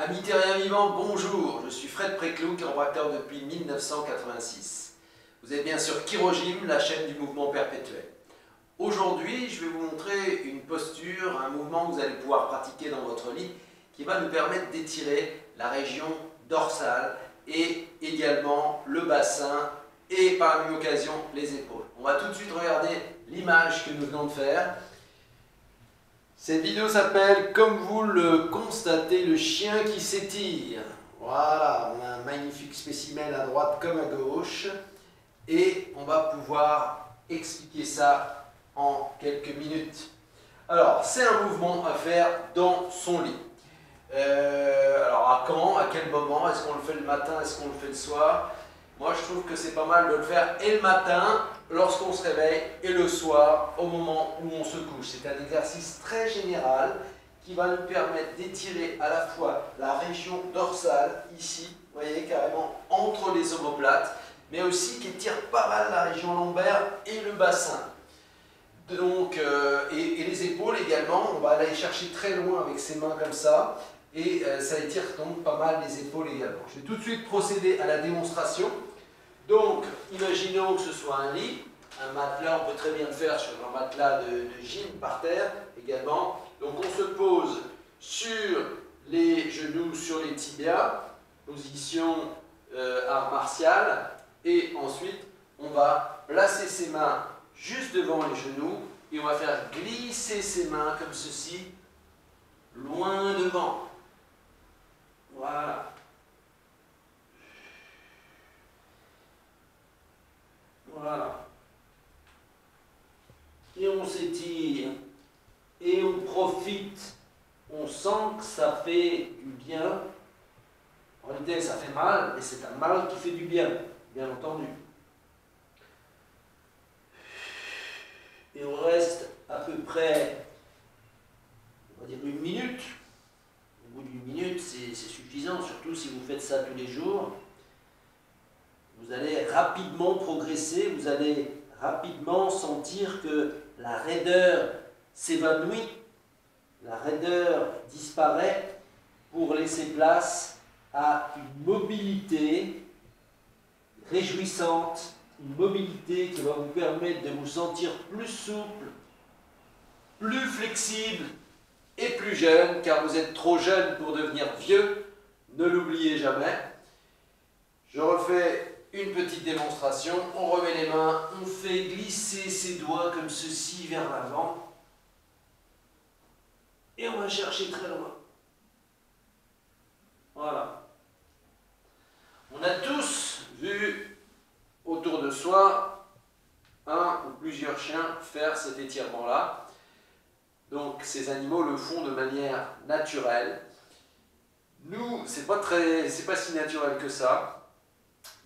Amis terriens vivants, bonjour, je suis Fred Préclou, chiropracteur depuis 1986. Vous êtes bien sur Chirogym, la chaîne du mouvement perpétuel. Aujourd'hui, je vais vous montrer une posture, un mouvement que vous allez pouvoir pratiquer dans votre lit qui va nous permettre d'étirer la région dorsale et également le bassin et par la même occasion les épaules. On va tout de suite regarder l'image que nous venons de faire. Cette vidéo s'appelle « Comme vous le constatez, le chien qui s'étire ». Voilà, on a un magnifique spécimen à droite comme à gauche. Et on va pouvoir expliquer ça en quelques minutes. Alors, c'est un mouvement à faire dans son lit. Alors, à quand, à quel moment? Est-ce qu'on le fait le matin? Est-ce qu'on le fait le soir? Moi, je trouve que c'est pas mal de le faire et le matin, lorsqu'on se réveille, et le soir, au moment où on se couche. C'est un exercice très général qui va nous permettre d'étirer à la fois la région dorsale, ici, vous voyez, carrément entre les omoplates, mais aussi qui étire pas mal la région lombaire et le bassin. Donc, et les épaules également, on va aller chercher très loin avec ses mains comme ça, et ça étire donc pas mal les épaules également. Je vais tout de suite procéder à la démonstration. Donc, imaginons que ce soit un lit, un matelas, on peut très bien le faire sur un matelas de gym par terre également. Donc on se pose sur les genoux, sur les tibias, position art martial, et ensuite on va placer ses mains juste devant les genoux et on va faire glisser ses mains comme ceci, loin devant. Voilà. Voilà. Et on s'étire. Et on profite. On sent que ça fait du bien. En réalité, ça fait mal, mais c'est un mal qui fait du bien, bien entendu. Et on reste à peu près, on va dire une minute. Au bout d'une minute, c'est suffisant, surtout si vous faites ça tous les jours. Vous allez rapidement progresser, vous allez rapidement sentir que la raideur s'évanouit, la raideur disparaît pour laisser place à une mobilité réjouissante, une mobilité qui va vous permettre de vous sentir plus souple, plus flexible et plus jeune, car vous êtes trop jeune pour devenir vieux, ne l'oubliez jamais. Je refais une petite démonstration, on remet les mains, on fait glisser ses doigts comme ceci vers l'avant et on va chercher très loin. Voilà. On a tous vu autour de soi un ou plusieurs chiens faire cet étirement-là. Donc ces animaux le font de manière naturelle. Nous, c'est pas si naturel que ça.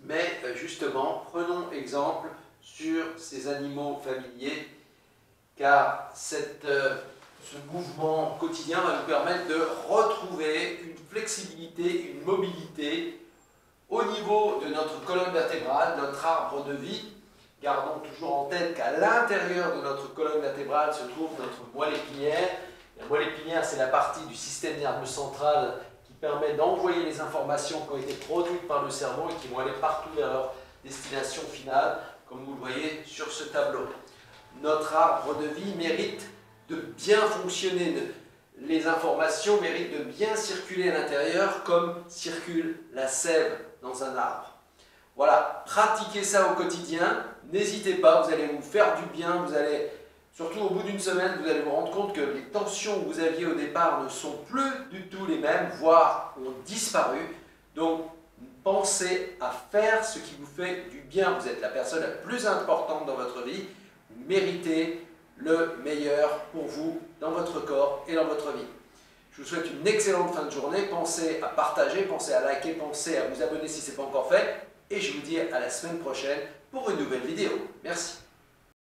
Mais justement, prenons exemple sur ces animaux familiers, car ce mouvement quotidien va nous permettre de retrouver une flexibilité, une mobilité au niveau de notre colonne vertébrale, notre arbre de vie. Gardons toujours en tête qu'à l'intérieur de notre colonne vertébrale se trouve notre moelle épinière. La moelle épinière, c'est la partie du système nerveux central qui permet d'envoyer les informations qui ont été produites par le cerveau et qui vont aller partout vers leur destination finale, comme vous le voyez sur ce tableau. Notre arbre de vie mérite de bien fonctionner, les informations méritent de bien circuler à l'intérieur comme circule la sève dans un arbre. Voilà, pratiquez ça au quotidien, n'hésitez pas, vous allez vous faire du bien, vous allez... Surtout au bout d'une semaine, vous allez vous rendre compte que les tensions que vous aviez au départ ne sont plus du tout les mêmes, voire ont disparu. Donc, pensez à faire ce qui vous fait du bien. Vous êtes la personne la plus importante dans votre vie. Vous méritez le meilleur pour vous, dans votre corps et dans votre vie. Je vous souhaite une excellente fin de journée. Pensez à partager, pensez à liker, pensez à vous abonner si ce n'est pas encore fait. Et je vous dis à la semaine prochaine pour une nouvelle vidéo. Merci.